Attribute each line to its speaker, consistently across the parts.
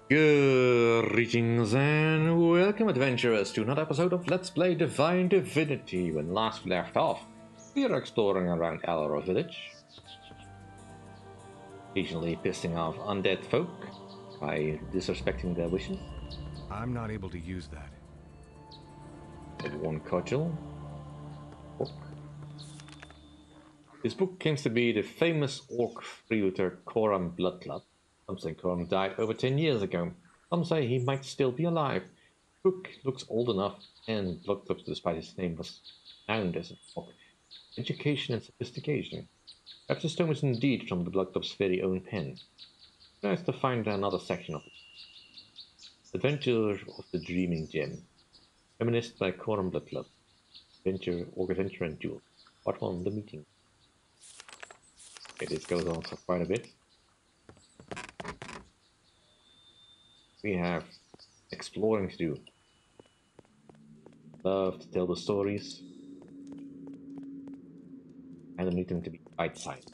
Speaker 1: Greetings and welcome, adventurers, to another episode of Let's Play Divine Divinity. When last we left off, we are exploring around Alaro village, occasionally pissing off undead folk by disrespecting their wishes.
Speaker 2: I'm not able to use that.
Speaker 1: With one cudgel. Orc. This book claims to be the famous orc freebooter Coram Blood Club. Some say Coram died over 10 years ago. Some say he might still be alive. The book looks old enough, and Blood Club, despite his name, was renowned as an orc. Education and sophistication. Perhaps the stone is indeed from the Blood Club's very own pen. Nice to find another section of it. Adventure of the Dreaming Gem. Reminisced by Coram Blood Club. Adventure, Orc Adventure and Duel. Part 1, The Meeting. Okay, this goes on for quite a bit. We have exploring to do. Love to tell the stories. I don't need them to be bite-sized.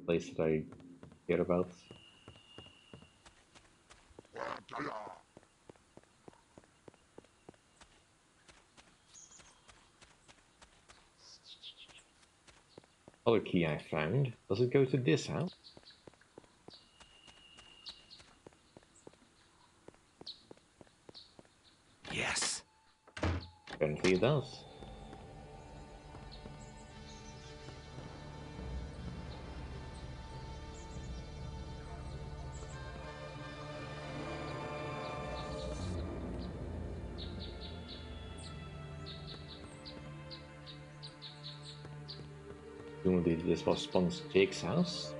Speaker 1: Place that I care about. Other key I found. Does it go to this house?
Speaker 2: Yes.
Speaker 1: Apparently it does. Presumably this was once Jake's house.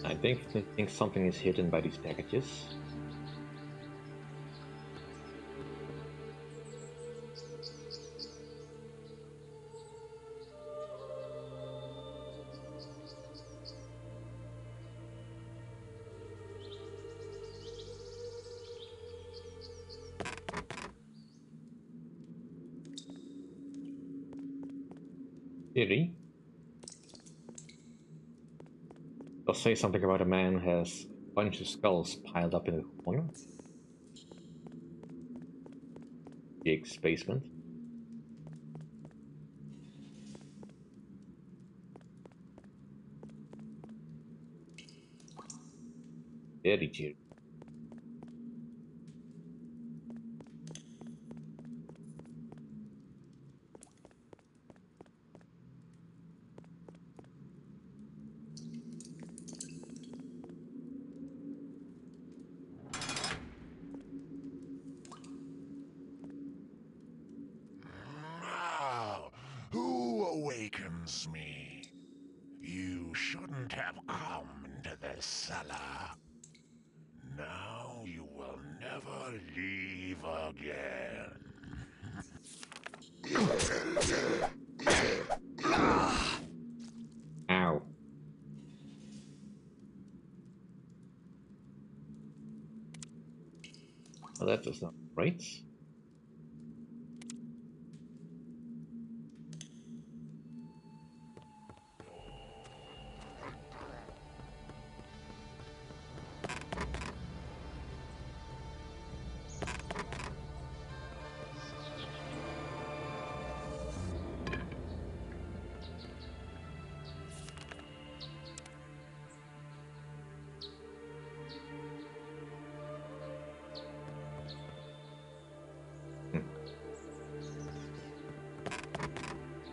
Speaker 1: I think something is hidden by these packages. Theory. Does say something about a man who has a bunch of skulls piled up in a corner. Jake's basement. Very cheery.
Speaker 3: Now, who awakens me? You shouldn't have come into this cellar. Now you will never leave again.
Speaker 1: Ow. Well, that was not right.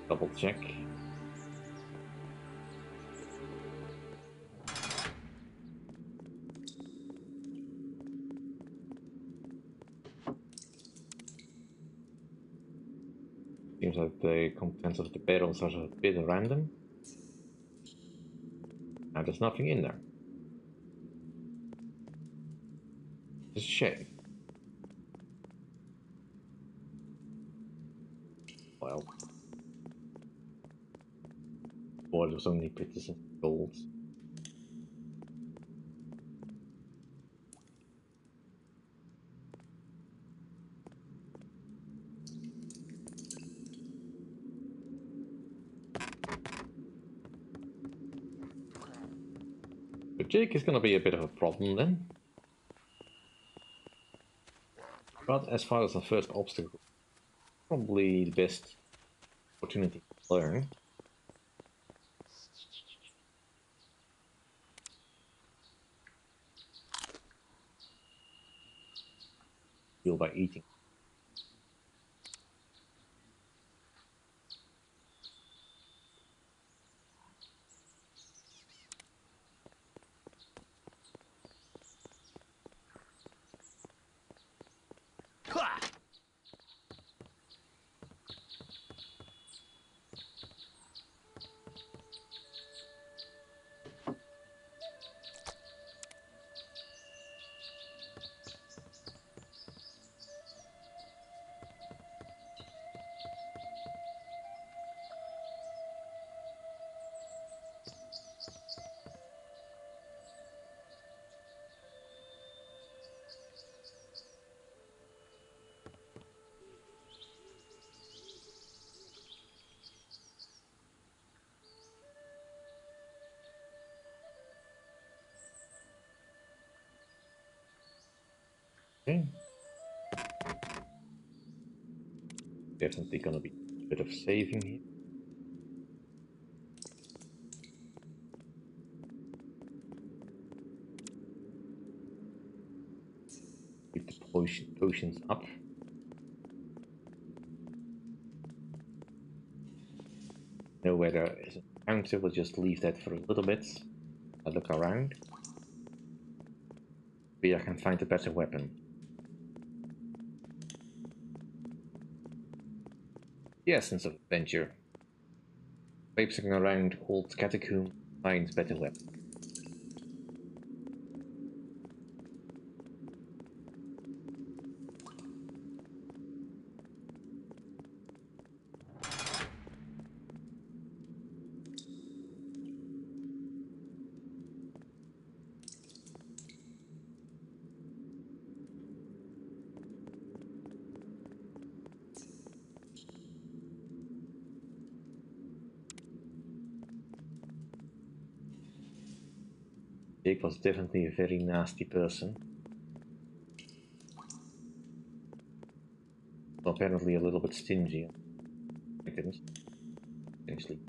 Speaker 1: Double check. Seems like the contents of the barrels are a bit random. Now there's nothing in there. It's a shame. Well, or there's only pieces of gold. But Jake is gonna be a bit of a problem then. But as far as the first obstacle, probably the best opportunity to learn. Heal by eating. Okay. Definitely gonna be a bit of saving here. Keep the potions up. Know where there is an encounter, we'll just leave that for a little bit. I look around. Maybe I can find a better weapon. The essence of adventure. Traipsing around old catacombs finds better weapon. Jake was definitely a very nasty person. Well, apparently a little bit stingy. Items. Potentially.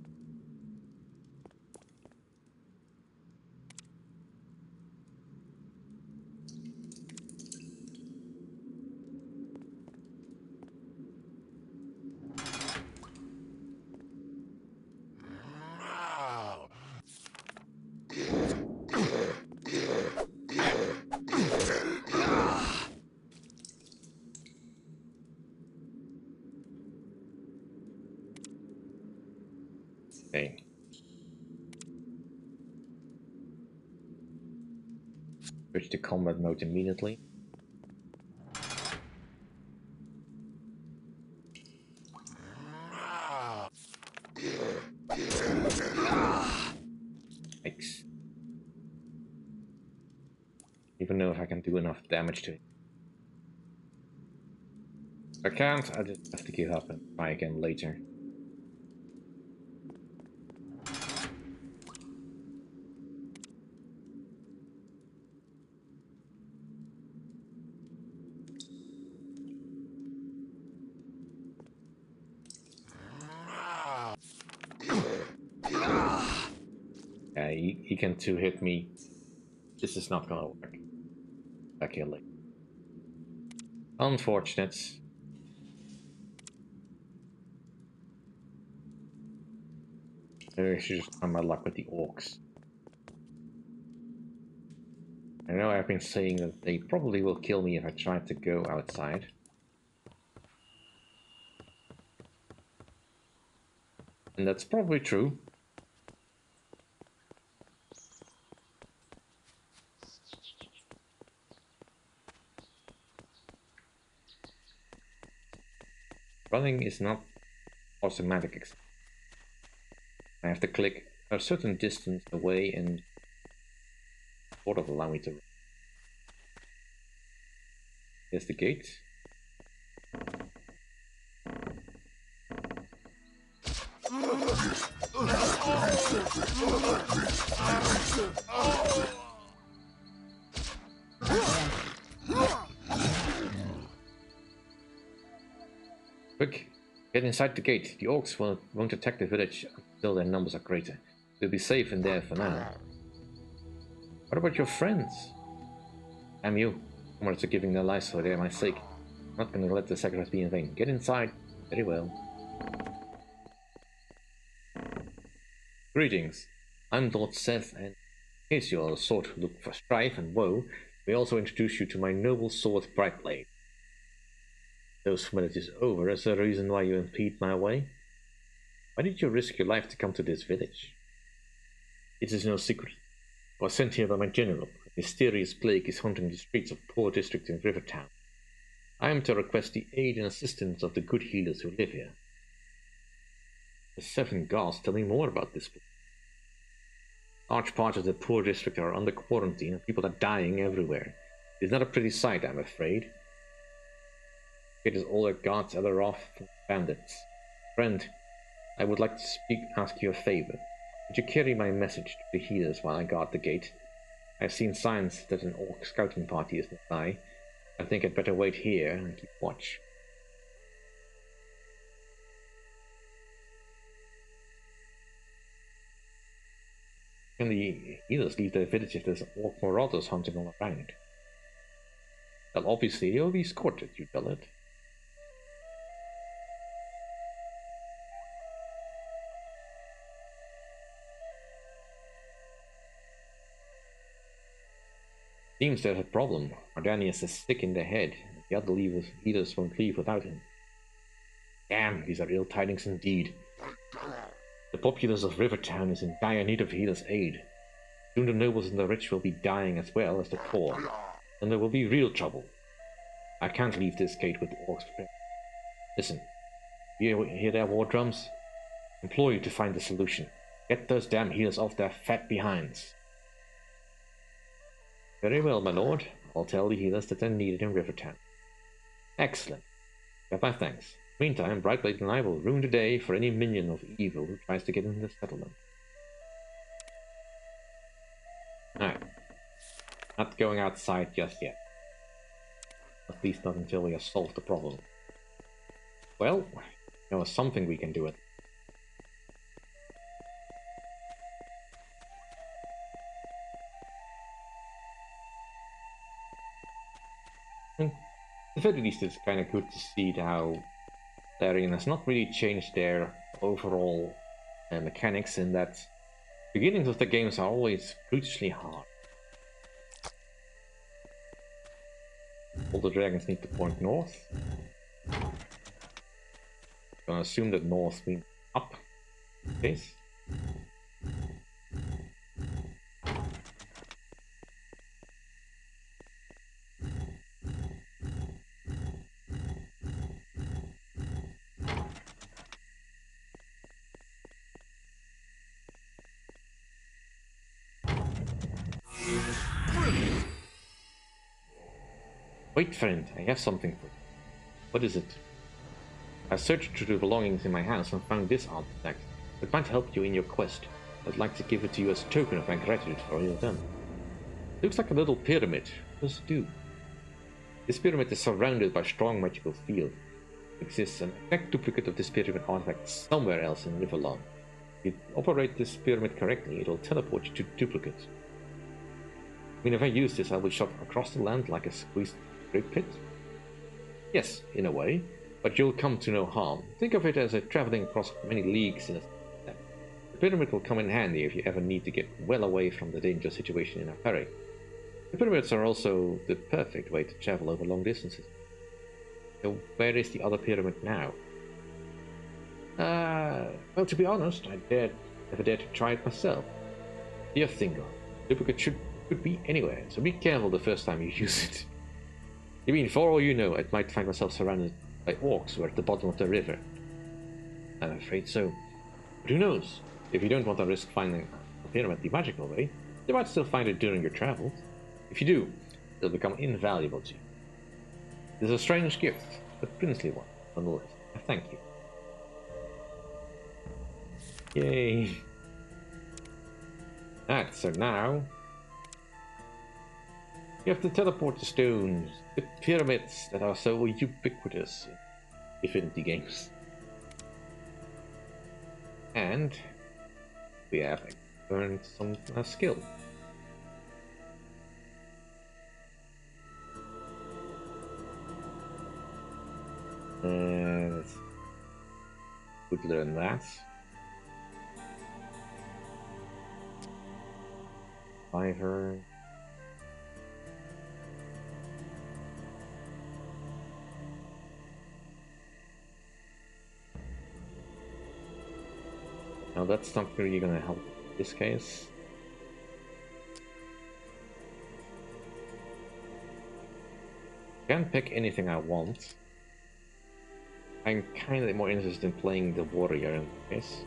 Speaker 1: Okay. Switch to combat mode immediately. Yikes. Even know if I can do enough damage to it. If I can't, I just have to give up and try again later. Yeah, he can two-hit me. This is not gonna work. Back here later. Unfortunate. Maybe I should just try my luck with the orcs. I know I've been saying that they probably will kill me if I try to go outside. And that's probably true. Running is not automatic. I have to click a certain distance away and sort of allow me to run. Here's the gate. Quick, get inside the gate. The orcs won't attack the village until their numbers are greater. We'll be safe in there for now. What about your friends? Damn you. Comrades are giving their lives for my sake. I'm not going to let the sacrifice be in vain. Get inside. Very well. Greetings. I'm Lord Seth, and in case you're a sort who look for strife and woe, we also introduce you to my noble sword Brightblade. Those formalities over, is there a reason why you impede my way? Why did you risk your life to come to this village? It is no secret. I was sent here by my general. A mysterious plague is haunting the streets of poor districts in Rivertown. I am to request the aid and assistance of the good healers who live here. The 7 gods tell me more about this place. Large parts of the poor district are under quarantine and people are dying everywhere. It is not a pretty sight, I'm afraid. It is all the gods are off from bandits. Friend, I would like to ask you a favor. Would you carry my message to the healers while I guard the gate? I have seen signs that an orc scouting party is nearby. I think I'd better wait here and keep watch. Can the healers leave their village if there's orc marauders hunting all around? Well, obviously they'll be escorted, you dullard. Seems there's a problem. Ardanius is sick in the head, and the other leaders won't leave without him. Damn, these are ill tidings indeed. The populace of Rivertown is in dire need of healers' aid. Soon the nobles and the rich will be dying as well as the poor, and there will be real trouble. I can't leave this gate with orcs. Listen, you hear their war drums? I implore you to find a solution. Get those damn healers off their fat behinds. Very well, my lord. I'll tell the healers that they're needed in Rivertown. Excellent. Got my thanks. Meantime, Brightblade and I will ruin the day for any minion of evil who tries to get into the settlement. Alright. Not going outside just yet. At least not until we have solved the problem. Well, there was something we can do with it. At the very least, it's kind of good to see how Larian has not really changed their overall mechanics, in that beginnings of the games are always brutally hard. All the dragons need to point north. I'm gonna assume that north means up. Okay. Wait, friend, I have something for you. What is it? I searched through the belongings in my house and found this artifact. It might help you in your quest. I'd like to give it to you as a token of my gratitude for all you've done. It looks like a little pyramid. What does it do? This pyramid is surrounded by a strong magical field. There exists an exact duplicate of this pyramid artifact somewhere else in Riverlawn. If you operate this pyramid correctly, it will teleport you to duplicate. I mean, if I use this, I'll be shot across the land like a squeezed grape pit? Yes, in a way, but you'll come to no harm. Think of it as a traveling across many leagues in a step. The pyramid will come in handy if you ever need to get well away from the dangerous situation in a hurry. The pyramids are also the perfect way to travel over long distances. So where is the other pyramid now? Well, to be honest, never dared to try it myself. Dear Thingo, duplicate could be anywhere, so be careful the first time you use it. You mean, for all you know, I might find myself surrounded by orcs who are at the bottom of the river. I'm afraid so. But who knows? If you don't want to risk finding a pyramid the magical way, you might still find it during your travels. If you do, it'll become invaluable to you. It is a strange gift, but princely one, nonetheless. I thank you. Yay! Alright, so now you have to teleport the stones, the pyramids that are so ubiquitous in Divinity games. And we have earned some skill. Could learn that. Fiver. Now that's not really gonna help in this case. Can't pick anything I want. I'm kinda more interested in playing the warrior in this case.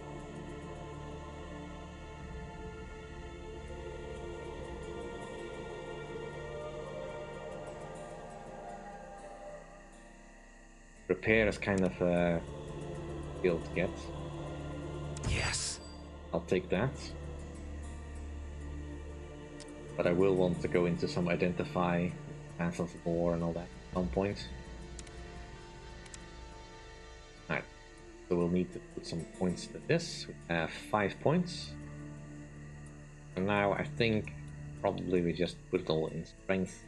Speaker 1: Repair is kind of a skill to get.
Speaker 2: Yes.
Speaker 1: I'll take that. But I will want to go into some identify, paths of war and all that at some point. Alright, so we'll need to put some points to this. We have 5 points. And now I think probably we just put it all in strength.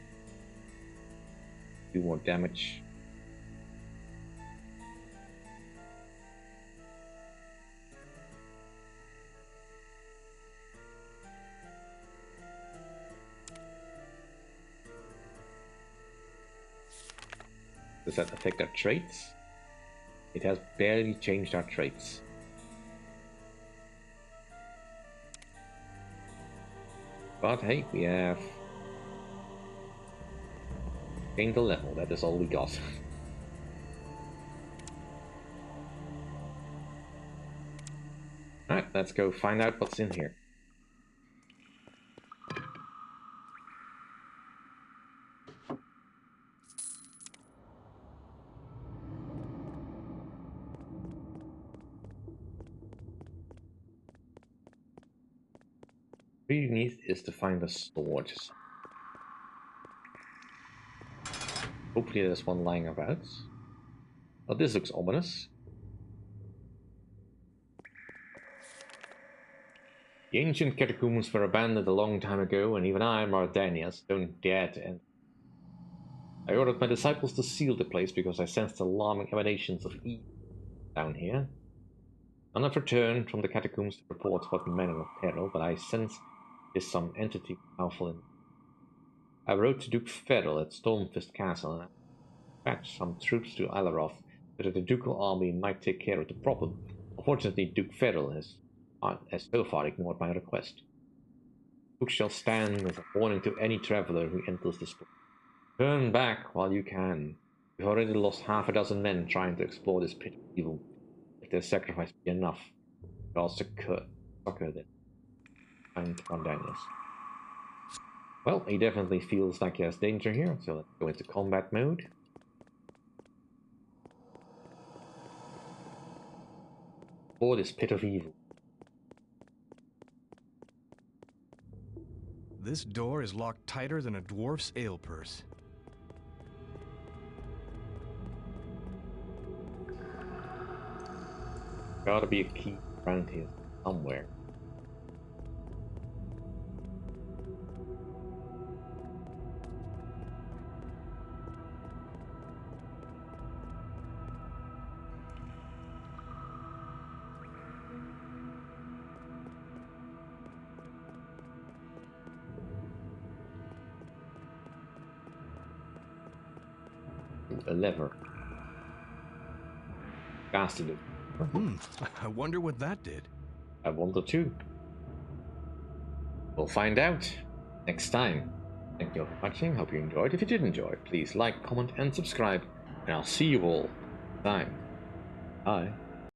Speaker 1: Do more damage. Does that affect our traits? It has barely changed our traits. But hey, we have gained a level, that is all we got. Alright, let's go find out what's in here. What you need is to find a sword. Hopefully there's one lying about. Oh, this looks ominous. The ancient catacombs were abandoned a long time ago, and even I, Mardanius, don't dare to enter. I ordered my disciples to seal the place because I sensed alarming emanations of evil down here. None have returned from the catacombs to report what manner of peril, but I sense there's some entity powerful in. I wrote to Duke Federal at Stormfist Castle and dispatched some troops to Alaroth so that the ducal army might take care of the problem. Unfortunately, Duke Federal has so far ignored my request. Duke shall stand as a warning to any traveler who enters this place. Turn back while you can. We've already lost half a dozen men trying to explore this pit of evil. If their sacrifice be enough, I'll succor them. And Daniels. Well, he definitely feels like he has danger here, so let's go into combat mode. For this pit of evil.
Speaker 2: This door is locked tighter than a dwarf's ale purse.
Speaker 1: Gotta be a key around here somewhere. A lever. Casted it.
Speaker 2: I wonder what that did.
Speaker 1: I wonder too. We'll find out next time. Thank you all for watching. Hope you enjoyed. If you did enjoy, please like, comment, and subscribe. And I'll see you all next time. Bye.